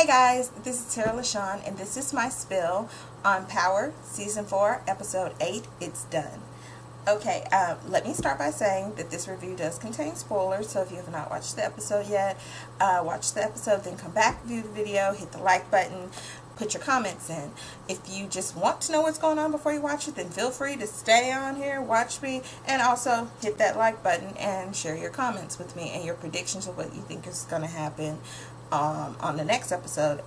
Hey guys, this is Tara LaShawn, and this is my spill on Power Season 4, Episode 8, It's Done. Okay, let me start by saying that this review does contain spoilers, so if you have not watched the episode yet, watch the episode, then come back, view the video, hit the like button, put your comments in. If you just want to know what's going on before you watch it, then feel free to stay on here, watch me, and also hit that like button and share your comments with me and your predictions of what you think is going to happen on the next episode,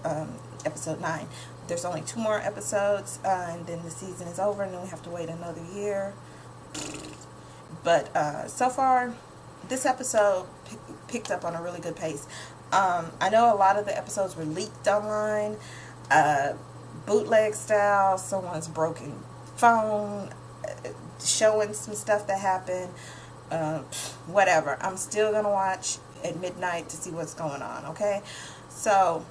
episode 9. There's only 2 more episodes, and then the season is over, and then we have to wait another year. But so far, this episode picked up on a really good pace. I know a lot of the episodes were leaked online, bootleg style, someone's broken phone, showing some stuff that happened, whatever. I'm still going to watch at midnight to see what's going on, okay? So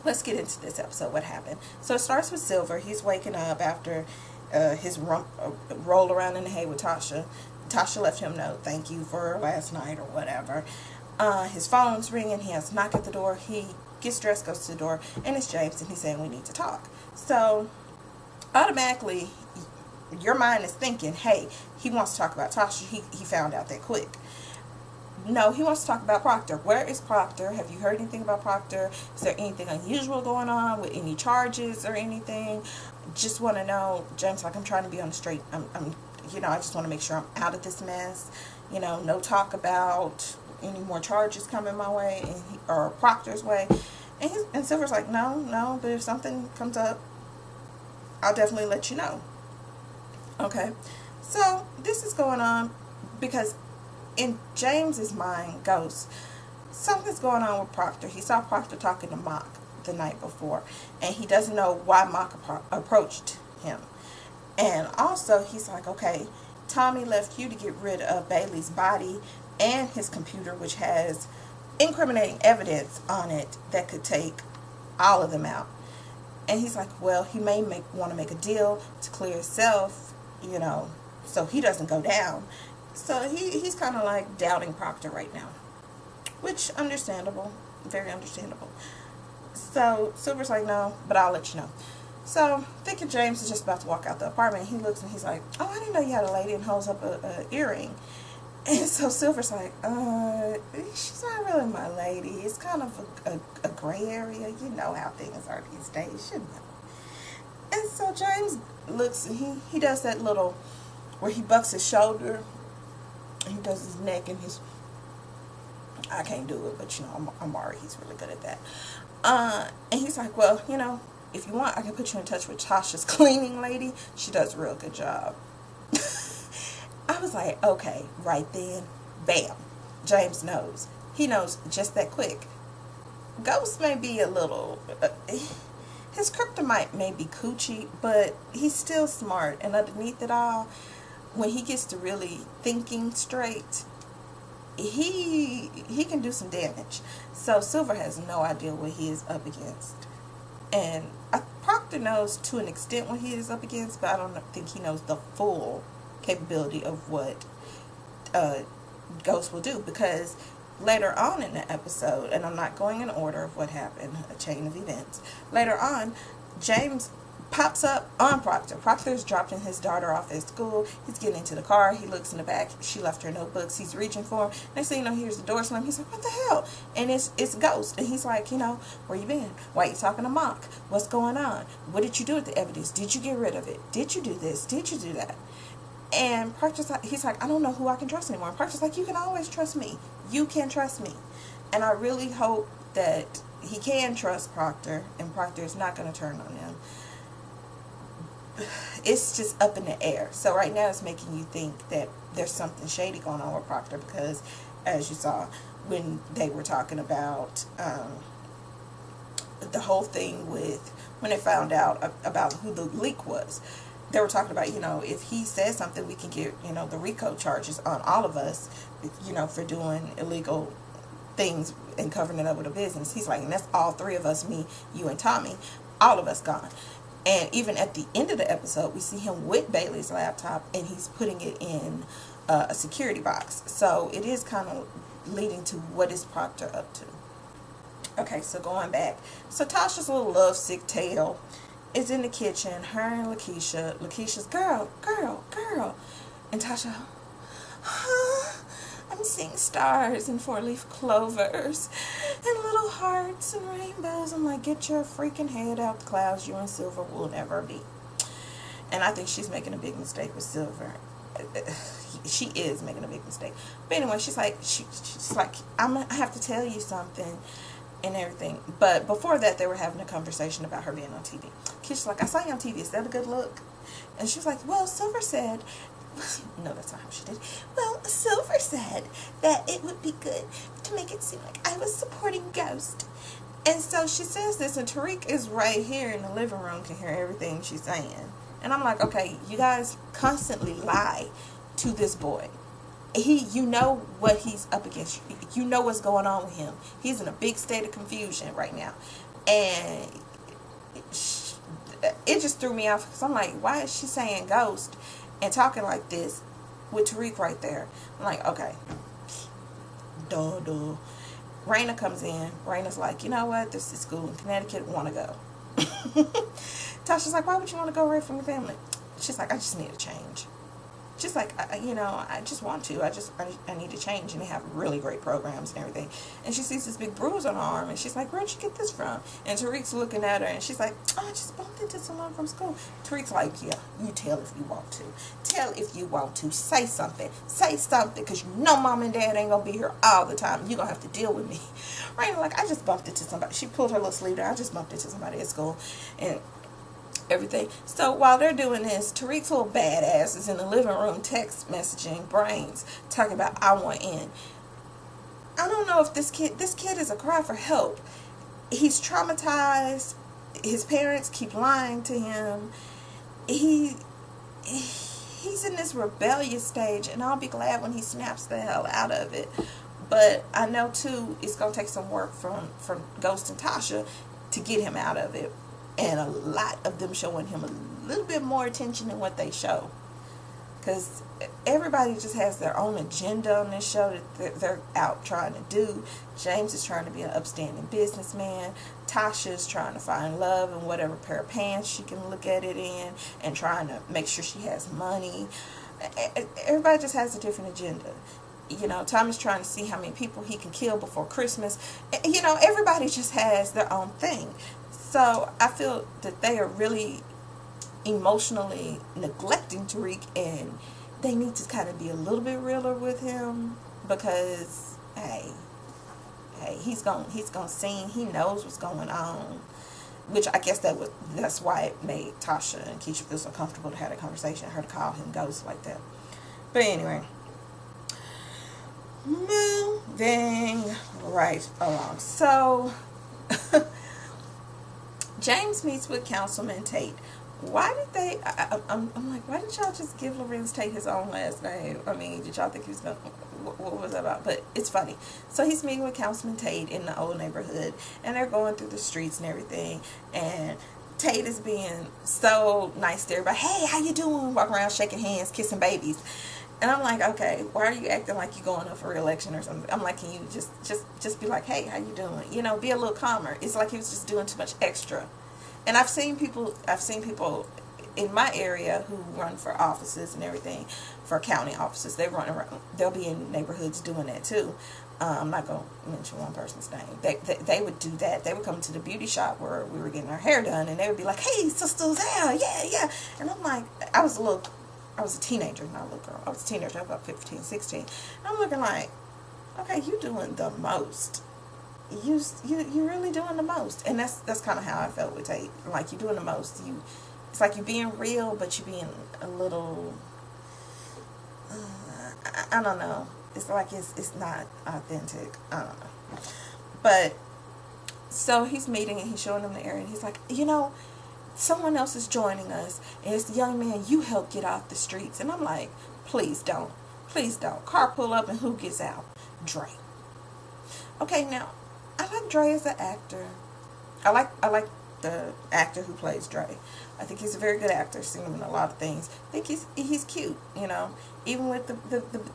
let's get into this episode. What happened? So it starts with Silver. He's waking up after his roll around in the hay with Tasha. Tasha left him a note, thank you for last night or whatever. His phone's ringing. He has to knock at the door. He gets dressed, goes to the door, and it's James, and he's saying we need to talk. So automatically your mind is thinking, hey, he wants to talk about Tasha. He found out that quick. No, he wants to talk about Proctor. Where is Proctor? Have you heard anything about Proctor? Is there anything unusual going on with any charges or anything? Just want to know. James, like, I'm trying to be on the straight. I just want to make sure I'm out of this mess. No talk about any more charges coming my way or Proctor's way. And Silver's like, no, but if something comes up, I'll definitely let you know. Okay, so this is going on because in James's mind goes, something's going on with Proctor. He saw Proctor talking to Mock the night before, and he doesn't know why Mock approached him. And also, he's like, okay, Tommy left you to get rid of Bailey's body and his computer, which has incriminating evidence on it that could take all of them out. And he's like, well, he may want to make a deal to clear himself, so he doesn't go down. So he's kind of like doubting Proctor right now, which understandable, very understandable. So Silver's like, no, but I'll let you know. So thinking James is just about to walk out the apartment, he looks and he's like, oh, I didn't know you had a lady, and holds up a earring. And so Silver's like, she's not really my lady. It's kind of a gray area. You know how things are these days, you know. And so James looks and he does that little where he bucks his shoulder. He does his neck and I can't do it, but Amari, he's really good at that. And he's like, well, if you want, I can put you in touch with Tasha's cleaning lady. She does a real good job. I was like, okay, right then, bam, James knows. He knows just that quick. Ghost may be a little, his kryptonite may be coochie, but he's still smart, and underneath it all, when he gets to really thinking straight, he can do some damage. So Silver has no idea what he is up against. And Proctor knows to an extent what he is up against, but I don't think he knows the full capability of what Ghost will do. Because later on in the episode, and I'm not going in order of what happened, a chain of events, later on, James pops up on Proctor. Proctor's dropping his daughter off at school. He's getting into the car. He looks in the back. She left her notebooks. He's reaching for him. Next thing you know, here's the door slam. He's like, what the hell? And it's Ghost. And he's like, where you been? Why you talking to Mock? What's going on? What did you do with the evidence? Did you get rid of it? Did you do this? Did you do that? And Proctor's like, he's like, I don't know who I can trust anymore. And Proctor's like, you can always trust me. You can trust me. And I really hope that he can trust Proctor, and Proctor is not going to turn on him. It's just up in the air. So right now it's making you think that there's something shady going on with Proctor, because as you saw when they were talking about the whole thing with when they found out about who the leak was, they were talking about, if he says something, we can get, the RICO charges on all of us, for doing illegal things and covering it up with a business. He's like, and that's all 3 of us, me, you, and Tommy, all of us gone. And even at the end of the episode, we see him with Bailey's laptop, and he's putting it in a security box. So it is kind of leading to what is Proctor up to. Okay, so going back. So Tasha's little lovesick tail is in the kitchen. Her and Lakeisha. Lakeisha's girl. And Tasha, huh? I'm seeing stars and four-leaf clovers and little hearts and rainbows. I'm like, get your freaking head out the clouds. You and Silver will never be. And I think she's making a big mistake with Silver. She is making a big mistake. But anyway, she's like, I have to tell you something and everything. But before that, they were having a conversation about her being on TV. Keisha's like, I saw you on TV. Is that a good look? And she was like, well, Silver said... No, that's not how she did. Well, Silver said that it would be good to make it seem like I was supporting Ghost. And so she says this, and Tariq is right here in the living room, can hear everything she's saying. And I'm like, okay, you guys constantly lie to this boy. You know what he's up against. You know what's going on with him. He's in a big state of confusion right now. And it just threw me off, because I'm like, why is she saying Ghost and talking like this with Tariq right there? I'm like, okay. Duh. Raina comes in. Raina's like, you know what? This is school in Connecticut. Want to go. Tasha's like, why would you want to go away from your family? She's like, I just need a change. She's like, I just want to. I need to change. And they have really great programs and everything. And she sees this big bruise on her arm. And she's like, where'd you get this from? And Tariq's looking at her. And she's like, oh, I just bumped into someone from school. Tariq's like, yeah, you tell if you want to. Tell if you want to. Say something. Say something. Because you know mom and dad ain't going to be here all the time. You're going to have to deal with me. Right? Like, I just bumped into somebody. She pulled her little sleeve down. I just bumped into somebody at school. And everything. So while they're doing this, Tariq's little badass is in the living room text messaging Brains, talking about, I want in. I don't know if this kid is a cry for help. He's traumatized. His parents keep lying to him. He's in this rebellious stage, and I'll be glad when he snaps the hell out of it. But I know too, it's gonna take some work from Ghost and Tasha to get him out of it. And a lot of them showing him a little bit more attention than what they show. Because everybody just has their own agenda on this show that they're out trying to do. James is trying to be an upstanding businessman. Tasha's trying to find love in whatever pair of pants she can look at it in. And trying to make sure she has money. Everybody just has a different agenda. You know, Tommy's trying to see how many people he can kill before Christmas. You know, everybody just has their own thing. So I feel that they are really emotionally neglecting Tariq, and they need to kind of be a little bit realer with him, because hey, he's gonna sing. He knows what's going on, which I guess that's why it made Tasha and Keisha feel so comfortable to have a conversation, her to call him Ghost like that. But anyway, moving right along. So James meets with Councilman Tate. Why did they... I'm like, why didn't y'all just give Lorenz Tate his own last name? I mean, did y'all think he was going to... What was that about? But it's funny. So he's meeting with Councilman Tate in the old neighborhood. And they're going through the streets and everything. And Tate is being so nice to everybody. Hey, how you doing? Walking around shaking hands, kissing babies. And I'm like, okay, why are you acting like you're going up for re-election or something? I'm like, can you just be like, hey, how you doing? You know, be a little calmer. It's like he was just doing too much extra. And I've seen people in my area who run for offices and everything, for county offices. They run around. They'll be in neighborhoods doing that too. I'm not going to mention one person's name. They would do that. They would come to the beauty shop where we were getting our hair done, and they would be like, hey, Sister Zell, yeah. And I'm like, I was a teenager, not a little girl. I was a teenager, I was about 15, 16. And I'm looking like, okay, you doing the most. You really doing the most. And that's kind of how I felt with Tate. Like, you're doing the most. It's like you're being real, but you're being a little, I don't know. It's like it's not authentic. I don't know. But, so he's meeting and he's showing them the area. And he's like, you know, someone else is joining us. And it's the young man you helped get off the streets. And I'm like, please don't. Please don't. Car pull up and who gets out? Dre. Okay, now, I like Dre as an actor. I like the actor who plays Dre. I think he's a very good actor. Seen him in a lot of things. I think he's cute, you know. Even with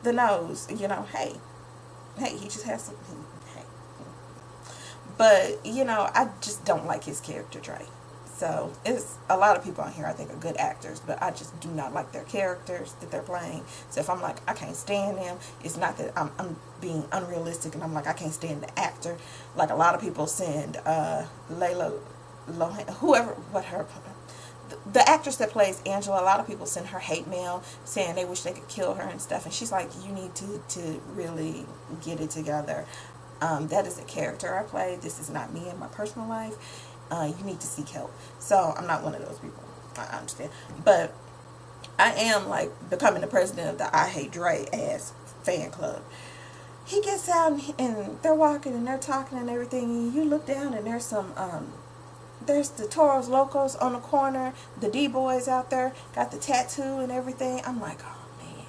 the nose, you know. Hey, he just has some. Hey. But, you know, I just don't like his character, Dre. So, it's a lot of people on here I think are good actors, but I just do not like their characters that they're playing. So, if I'm like, I can't stand them, it's not that I'm being unrealistic and I'm like, I can't stand the actor. Like, a lot of people send Layla Lohan, whoever, what her, the actress that plays Angela, a lot of people send her hate mail saying they wish they could kill her and stuff. And she's like, you need to really get it together. That is a character I play. This is not me in my personal life. You need to seek help. So I'm not one of those people. I understand. But I am like becoming the president of the I Hate Dre ass fan club. He gets out and they're walking and they're talking and everything. And you look down and there's some, there's the Toros Locos on the corner. The D-Boys out there got the tattoo and everything. I'm like, oh man.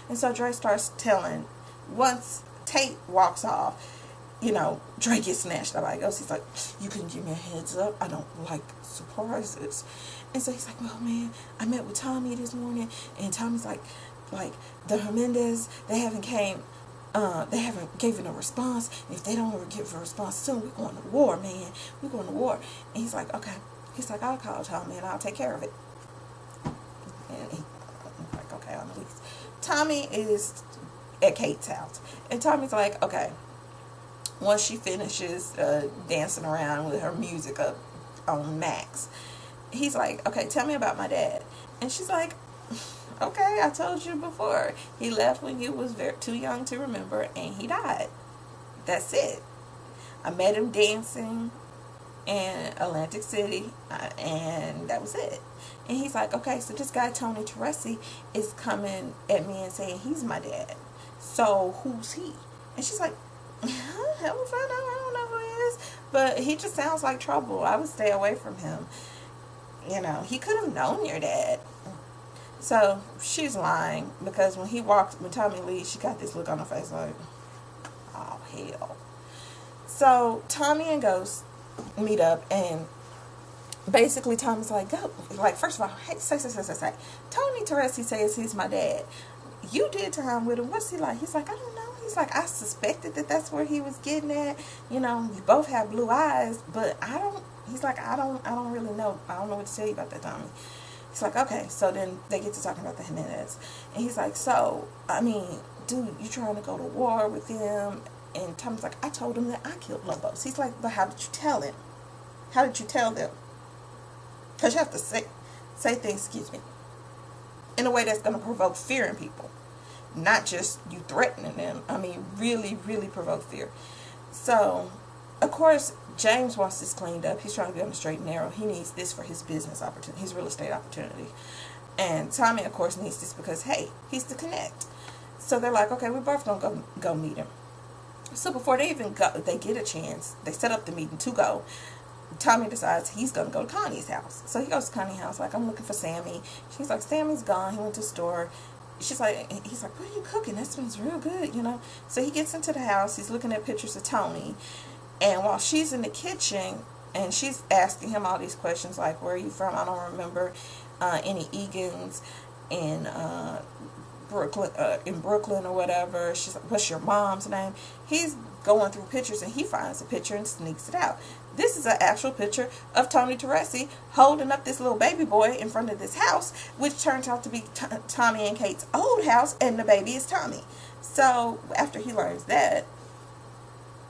And so Dre starts telling, once Tate walks off, you know, Dre gets snatched up by Ghost. He's like, you couldn't give me a heads up. I don't like surprises. And so he's like, well, man, I met with Tommy this morning, and Tommy's like the Hernandez, they haven't given a response. And if they don't ever give a response soon, we're going to war, man. We're going to war. And he's like, okay. He's like, I'll call Tommy and I'll take care of it. And I'm like, okay, on the least. Tommy is at Kate's house, and Tommy's like, okay. Once she finishes dancing around with her music up on max, he's like, okay, tell me about my dad. And she's like, okay, I told you before. He left when you was too young to remember, and he died. That's it. I met him dancing in Atlantic City, and that was it. And he's like, okay, so this guy, Tony Teresi, is coming at me and saying he's my dad. So who's he? And she's like, hell if I know, I don't know who he is. But he just sounds like trouble. I would stay away from him. You know, he could have known your dad. So she's lying, because when Tommy leaves, she got this look on her face like, oh hell. So Tommy and Ghost meet up, and basically Tommy's like, go, like, first of all, hey, say. Tony Teresi says he's my dad. You did time with him. What's he like? He's like, I don't know. He's like, I suspected that that's where he was getting at. You know, you both have blue eyes, but I don't. He's like, I don't really know. I don't know what to tell you about that, Tommy. He's like, okay. So then they get to talking about the Jimenez, and he's like, so I mean, dude, you trying to go to war with him? And Tommy's like, I told him that I killed Lobos. He's like, but how did you tell him? How did you tell them? Because you have to say things, excuse me, in a way that's going to provoke fear in people. Not just you threatening them. I mean, really, really provoke fear. So, of course, James wants this cleaned up. He's trying to be on the straight and narrow. He needs this for his business opportunity, his real estate opportunity. And Tommy, of course, needs this because, hey, he's the connect. So they're like, okay, we're both going to go meet him. So before they even go, they get a chance, they set up the meeting to go. Tommy decides he's going to go to Connie's house. So he goes to Connie's house, like, I'm looking for Sammy. She's like, Sammy's gone. He went to the store. He's like, what are you cooking? That smells real good, you know. So he gets into the house. He's looking at pictures of Tony. And while she's in the kitchen, and she's asking him all these questions, like, where are you from? I don't remember any Egans in Brooklyn or whatever. She's like, what's your mom's name? He's going through pictures, and he finds a picture and sneaks it out. This is an actual picture of Tony Teresi holding up this little baby boy in front of this house, which turns out to be Tommy and Kate's old house, and the baby is Tommy. So after he learns that,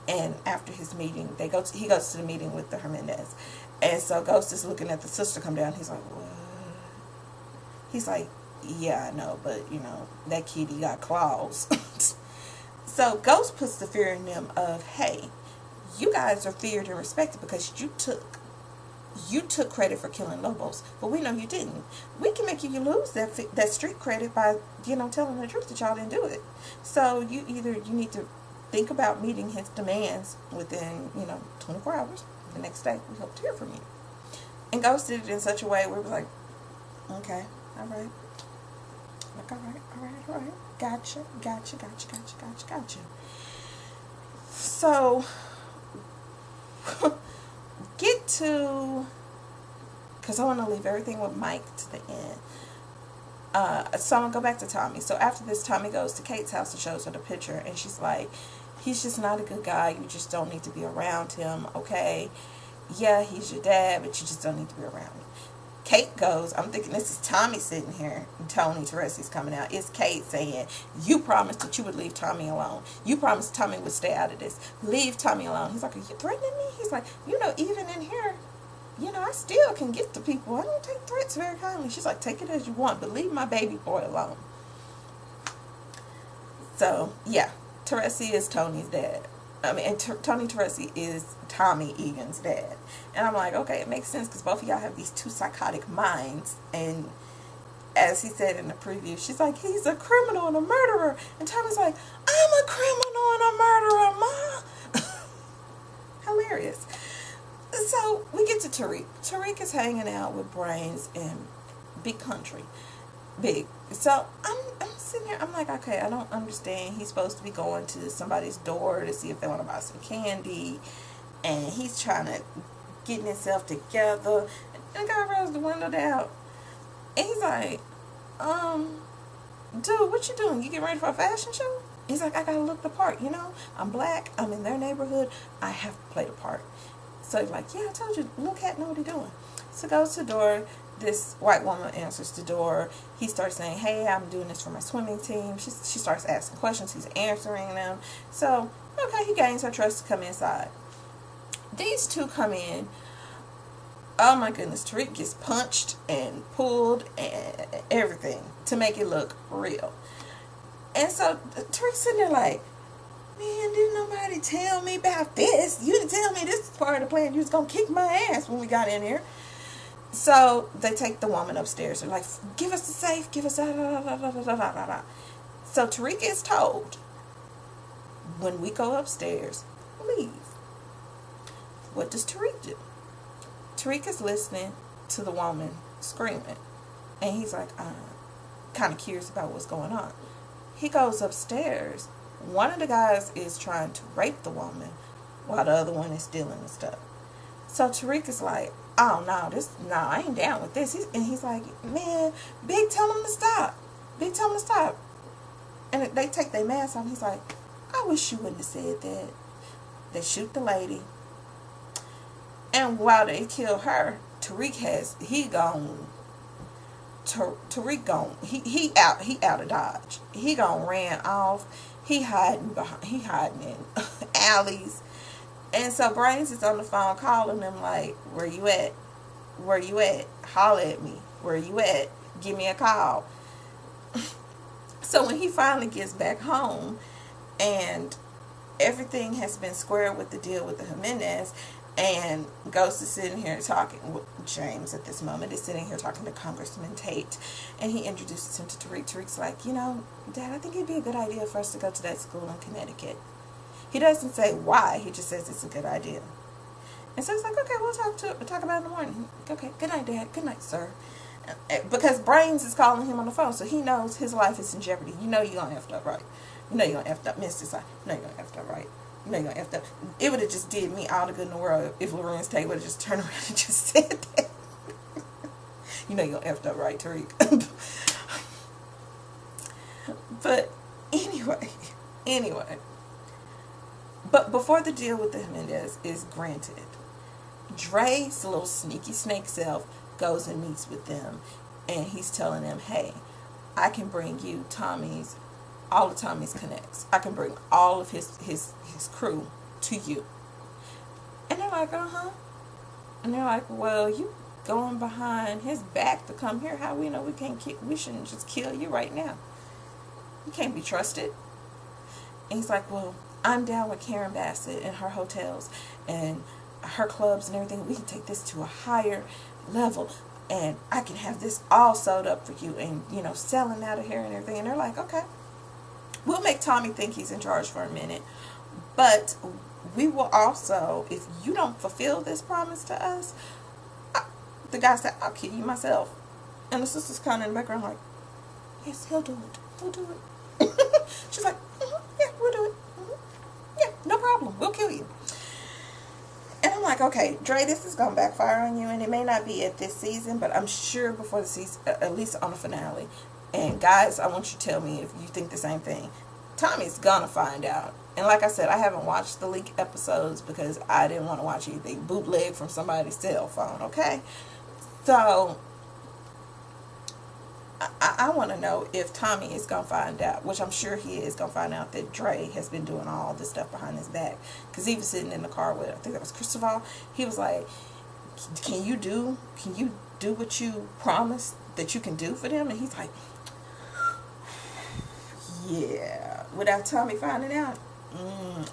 and after his meeting, he goes to the meeting with the Hernandez. And so Ghost is looking at the sister come down. He's like, what? He's like, yeah, I know, but, you know, that kitty got claws. So Ghost puts the fear in them of, hey, you guys are feared and respected because you took credit for killing Lobos, but we know you didn't. We can make you lose that street credit by, you know, telling the truth that y'all didn't do it. So you need to think about meeting his demands within, you know, 24 hours. The next day, we hope to hear from you. And Ghost did it in such a way where it was like, okay, all right. Like, all right. Gotcha. So, get to, because I want to leave everything with Mike to the end. So I'm going to go back to Tommy. So after this, Tommy goes to Kate's house and shows her the picture. And she's like, He's just not a good guy. You just don't need to be around him, okay? Yeah, he's your dad, but you just don't need to be around him. Kate goes, I'm thinking this is Tommy sitting here, and Tony Teresi's coming out. It's Kate saying, you promised that you would leave Tommy alone. You promised Tommy would stay out of this. Leave Tommy alone. He's like, are you threatening me? He's like, even in here, I still can get to people. I don't take threats very kindly. She's like, take it as you want, but leave my baby boy alone. So, yeah, Teresi is Tony's dad. And Tony Teresi is Tommy Egan's dad. And I'm like, okay, it makes sense because both of y'all have these two psychotic minds. And as he said in the preview, she's like, he's a criminal and a murderer. And Tommy's like, I'm a criminal and a murderer, Ma. Hilarious. So we get to Tariq. Tariq is hanging out with Brains and Big Country. Big. So I'm sitting here, I'm like, okay, I don't understand. He's supposed to be going to somebody's door to see if they want to buy some candy, and he's trying to getting himself together, and the guy rolls the window down, and he's like, dude, what you doing? You getting ready for a fashion show? He's like, I gotta look the part, I'm black, I'm in their neighborhood, I have to play the part. So he's like, yeah, I told you, little cat know what he's doing. So goes to the door. This white woman answers the door. He starts saying, hey, I'm doing this for my swimming team. She starts asking questions. He's answering them. So, okay, he gains her trust to come inside. These two come in. Oh, my goodness. Tariq gets punched and pulled and everything to make it look real. And so Tariq's sitting there like, man, didn't nobody tell me about this? You didn't tell me this was part of the plan. You was going to kick my ass when we got in here. So they take the woman upstairs. They're like, give us the safe, give us da da da da da da da da. So Tariq is told, when we go upstairs, leave. What does Tariq do? Tariq is listening to the woman screaming. And he's like, kind of curious about what's going on. He goes upstairs. One of the guys is trying to rape the woman while the other one is stealing the stuff. So Tariq is like, oh, no, I ain't down with this. He's like, man, Big, tell him to stop. Big, tell him to stop. And they take their mask off. He's like, I wish you wouldn't have said that. They shoot the lady. And while they kill her, Tariq out of Dodge. He ran off. He hiding in alleys. And so Brains is on the phone calling them like, where you at? Where you at? Holler at me. Where you at? Give me a call. So when he finally gets back home and everything has been squared with the deal with the Jimenez, and Ghost is sitting here talking, James at this moment is sitting here talking to Congressman Tate, and he introduces him to Tariq. Tariq's like, Dad, I think it'd be a good idea for us to go to that school in Connecticut. He doesn't say why, he just says it's a good idea. And so he's like, okay, we'll talk about it in the morning. Okay, good night, Dad. Good night, sir. Because Brains is calling him on the phone, so he knows his life is in jeopardy. You're going to F up right. You're going to F up, Mr. Side. You're going to F up right. You're going to F up. It would have just did me all the good in the world if Lorenz Tate would have just turned around and just said that. You're going to F up right, Tariq. But anyway. But before the deal with the Jimenez is granted, Dre's little sneaky snake self goes and meets with them, and he's telling them, hey, I can bring you all of Tommy's connects. I can bring all of his crew to you. And they're like, uh-huh. And they're like, well, you going behind his back to come here. How we know we shouldn't just kill you right now? You can't be trusted. And he's like, well, I'm down with Karen Bassett and her hotels and her clubs and everything. We can take this to a higher level, and I can have this all sewed up for you and, selling out of here and everything. And they're like, okay, we'll make Tommy think he's in charge for a minute, but we will also, if you don't fulfill this promise to us, the guy said, I'll kill you myself. And the sister's kind of in the background like, yes, he'll do it. He'll do it. She's like, yeah, we'll do it. Yeah, no problem. We'll kill you. And I'm like, okay, Dre, this is going to backfire on you, and it may not be at this season, but I'm sure before the season, at least on the finale. And guys, I want you to tell me if you think the same thing. Tommy's going to find out And like I said, I haven't watched the leak episodes because I didn't want to watch anything bootleg from somebody's cell phone, okay? So, I want to know if Tommy is going to find out, which I'm sure he is going to find out, that Dre has been doing all this stuff behind his back. Because he was sitting in the car with, I think that was Christopher. He was like, can you do what you promised that you can do for them? And he's like, yeah. Without Tommy finding out?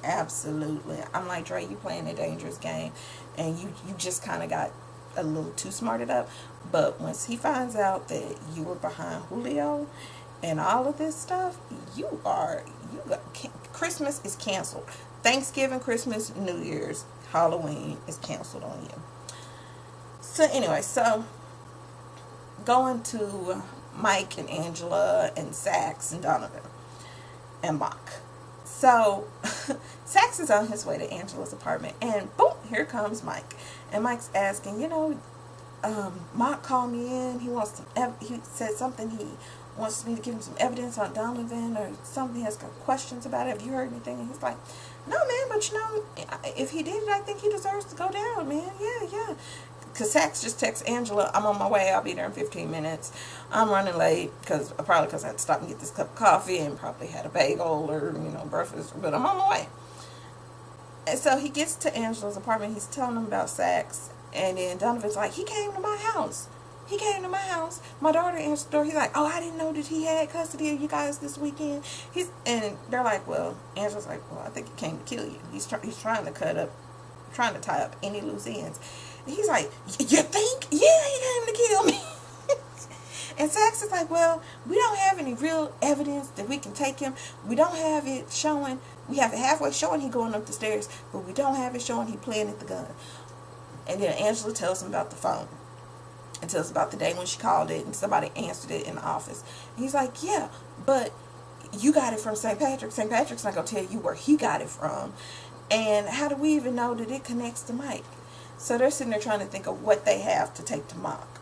Absolutely. I'm like, Dre, you playing a dangerous game. And you just kind of got a little too smarted up. But once he finds out that you were behind Julio and all of this stuff, Christmas is canceled. Thanksgiving, Christmas, New Year's, Halloween is canceled on you. So anyway, so going to Mike and Angela and Sax and Donovan and Mock. So Sax is on his way to Angela's apartment, and boom, here comes Mike. And Mike's asking, Mock called me in. He said something. He wants me to give him some evidence on Donovan or something. He has got questions about it. Have you heard anything? And he's like, no, man, but if he did it, I think he deserves to go down, man. Yeah. Because Sax just texts Angela, I'm on my way. I'll be there in 15 minutes. I'm running late probably because I had to stop and get this cup of coffee and probably had a bagel or, breakfast. But I'm on my way. And so he gets to Angela's apartment. He's telling him about Sax. And then Donovan's like, he came to my house. My daughter answered the door. He's like, oh, I didn't know that he had custody of you guys this weekend. And they're like, well, Angela's like, well, I think he came to kill you. He's trying to tie up any loose ends. And he's like, you think? Yeah, he came to kill me. And Sax is like, well, we don't have any real evidence that we can take him. We don't have it showing. We have it halfway showing he going up the stairs, but we don't have it showing he planted the gun. And then Angela tells him about the phone. And tells about the day when she called it and somebody answered it in the office. And he's like, yeah, but you got it from St. Patrick. St. Patrick's not going to tell you where he got it from. And how do we even know that it connects to Mike? So they're sitting there trying to think of what they have to take to Mock.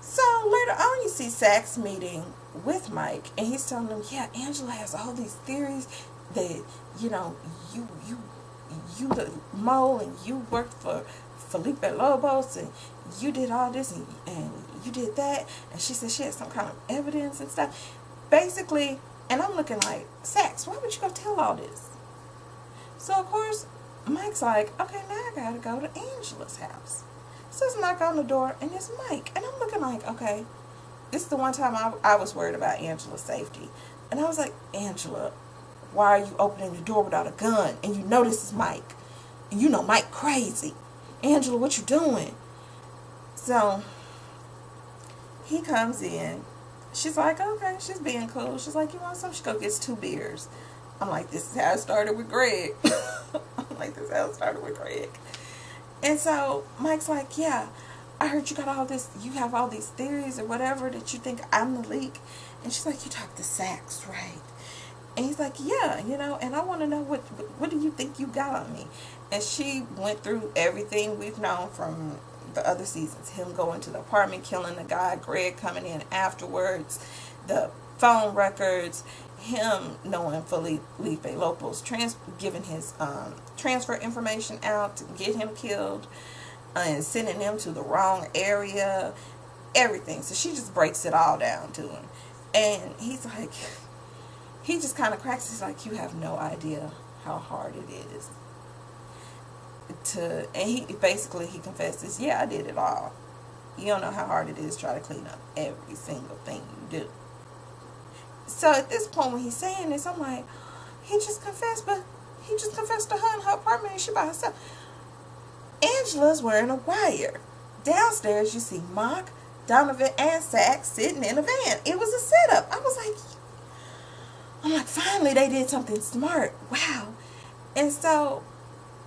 So later on you see Sax meeting with Mike. And he's telling them, yeah, Angela has all these theories that, you the mole and you worked for Felipe Lobos and you did all this and you did that, and she said she had some kind of evidence and stuff. Basically, and I'm looking like, Sax, why would you go tell all this? So of course, Mike's like, okay, now I gotta go to Angela's house. So it's knock on the door and it's Mike. And I'm looking like, okay, this is the one time I was worried about Angela's safety. And I was like, Angela, why are you opening the door without a gun? And you know this is Mike. And you know Mike crazy. Angela, what you doing? So he comes in. She's like, okay, she's being cool. She's like, you want some? She go gets 2 beers. I'm like, this is how it started with Greg. And so Mike's like, yeah, I heard you got all this, you have all these theories or whatever that you think I'm the leak. And she's like, you talked to Sax, right? And he's like, yeah, and I want to know what do you think you got on me? And she went through everything we've known from the other seasons. Him going to the apartment, killing the guy, Greg coming in afterwards, the phone records, him knowing Felipe Lopez, giving his transfer information out to get him killed, and sending him to the wrong area, everything. So she just breaks it all down to him. And he's like, he just kind of cracks. He's like, you have no idea how hard it is and he confesses, yeah, I did it all. You don't know how hard it is to try to clean up every single thing you do. So at this point when he's saying this, I'm like, he just confessed to her in her apartment and she by herself. Angela's wearing a wire. Downstairs you see Mock, Donovan, and Sax sitting in a van. It was a setup. I'm like, finally they did something smart. Wow. And so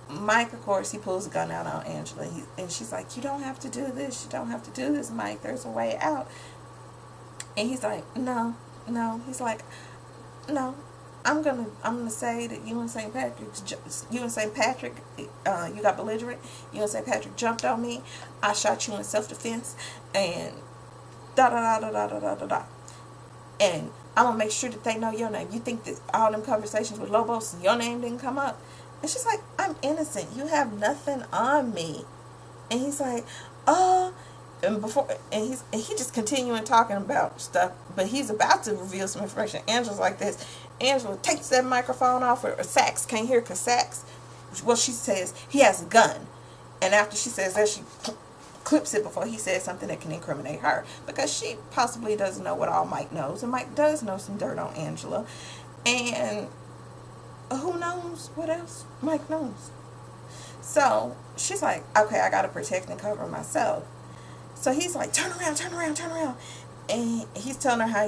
Mike, of course, he pulls a gun out on Angela, and she's like, you don't have to do this. You don't have to do this, Mike. There's a way out. And he's like, no. He's like, no. I'm gonna say that you and St. Patrick, you got belligerent. You and St. Patrick jumped on me. I shot you in self-defense, and da da da da da da da da. And I'm going to make sure that they know your name. You think that all them conversations with Lobos, your name didn't come up? And she's like, I'm innocent. You have nothing on me. And he's like, oh, and he just continuing talking about stuff, but he's about to reveal some information. Angela's like this. Angela takes that microphone off her. Sax can't hear because Sax, well, she says he has a gun. And after she says that, she clips it before he says something that can incriminate her, because she possibly doesn't know what all Mike knows, and Mike does know some dirt on Angela, and who knows what else Mike knows. So she's like, okay, I gotta protect and cover myself. So he's like, turn around, and he's telling her how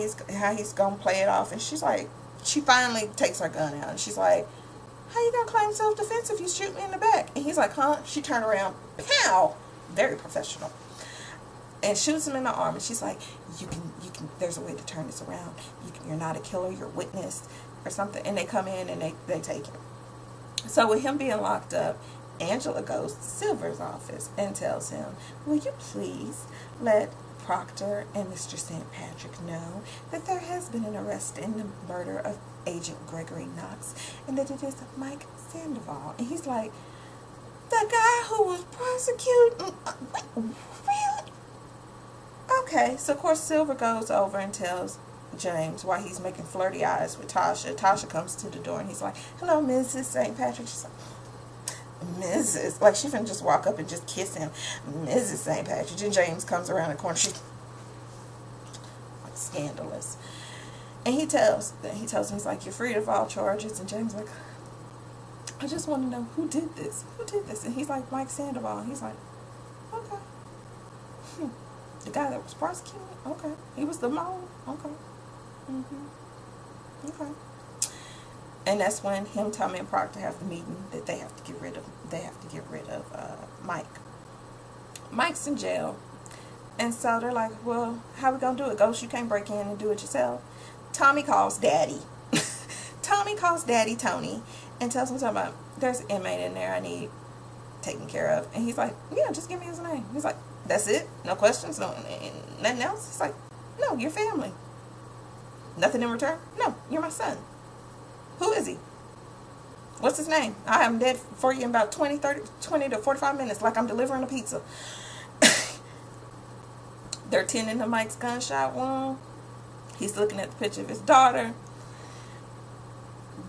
he's gonna play it off, and she's like, she finally takes her gun out, and she's like, how you gonna claim self-defense if you shoot me in the back? And he's like, huh? She turned around, pow, very professional, and shoots him in the arm. And she's like, you can. There's a way to turn this around. You're not a killer. You're a witness or something. And they come in and they take him. So with him being locked up, Angela goes to Silver's office and tells him, will you please let Proctor and Mr. St. Patrick know that there has been an arrest in the murder of Agent Gregory Knox, and that it is Mike Sandoval. And he's like, the guy who was prosecuting? Really? Okay, so of course Silver goes over and tells James why he's making flirty eyes with Tasha. Tasha comes to the door and he's like, hello, Mrs. St. Patrick. She's like, Mrs. Like she finna just walk up and just kiss him. Mrs. St. Patrick. And James comes around the corner. She's like, scandalous. And he tells him, he's like, you're free of all charges. And James like, I just want to know who did this. Who did this? And he's like, Mike Sandoval. And he's like, okay. The guy that was prosecuted? Okay. He was the mole? Okay. Okay. And that's when him, Tommy, and Proctor have the meeting that they have to get rid of Mike. Mike's in jail. And so they're like, well, how we gonna do it? Ghost, you can't break in and do it yourself. Tommy calls Daddy. Tommy calls Daddy Tony and tells him something about, there's an inmate in there I need taken care of. And he's like, yeah, just give me his name. He's like, that's it? No questions? No, nothing else? He's like, no, you're family. Nothing in return? No, you're my son. Who is he? What's his name? I have him dead for you in about 20 to 45 minutes, like I'm delivering a pizza. They're tending to Mike's gunshot wound. He's looking at the picture of his daughter.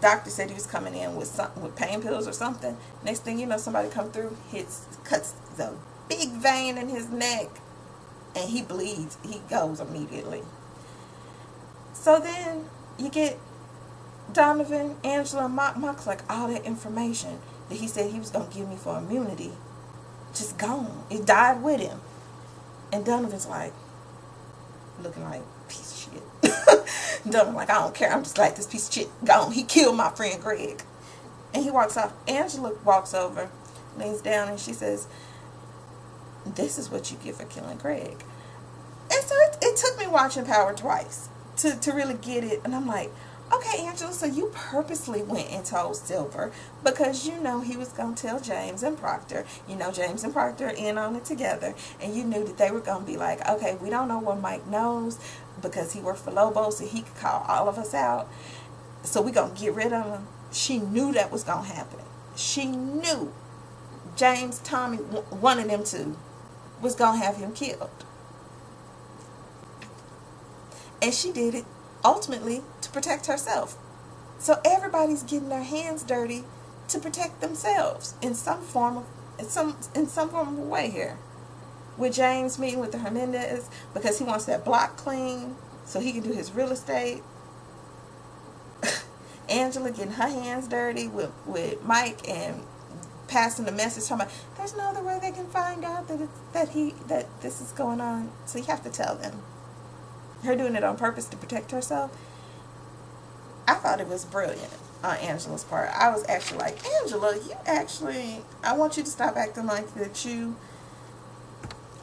Doctor said he was coming in with pain pills or something. Next thing you know, somebody come through, cuts the big vein in his neck, and he bleeds. He goes immediately. So then you get Donovan, Angela, and Mock's like, all that information that he said he was going to give me for immunity, just gone. It died with him. And Donovan's like, looking like piece of shit. Donovan like, I don't care. I'm just like, this piece of shit gone. He killed my friend Greg. And he walks off. Angela walks over, leans down, and she says, this is what you get for killing Greg. And so it took me watching Power twice to really get it. And I'm like, okay, Angela, so you purposely went and told Silver because you know he was going to tell James and Proctor. You know James and Proctor are in on it together. And you knew that they were going to be like, okay, we don't know what Mike knows because he worked for Lobo, so he could call all of us out. So we're going to get rid of him. She knew that was going to happen. She knew James, Tommy, one of them two, was going to have him killed. And she did it ultimately to protect herself. So everybody's getting their hands dirty to protect themselves in some form of way here. With James meeting with the Hernandez because he wants that block clean so he can do his real estate. Angela getting her hands dirty with Mike and passing the message talking about there's no other way they can find out that this is going on, so you have to tell them. Her doing it on purpose to protect herself. I thought it was brilliant on Angela's part. I was actually like, Angela, I want you to stop acting like that you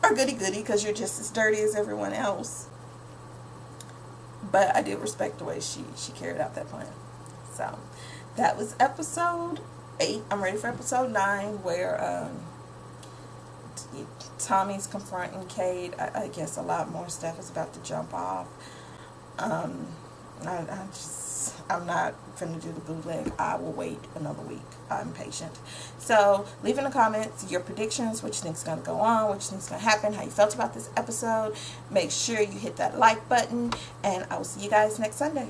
are goody-goody because you're just as dirty as everyone else. But I did respect the way she carried out that plan. So, that was episode 8. I'm ready for episode 9 where Tommy's confronting Cade. I guess a lot more stuff is about to jump off. I'm not finna do the bootleg. I will wait another week. I'm patient. So leave in the comments your predictions, what you think's gonna go on, what you think's gonna happen, how you felt about this episode. Make sure you hit that like button, and I will see you guys next Sunday.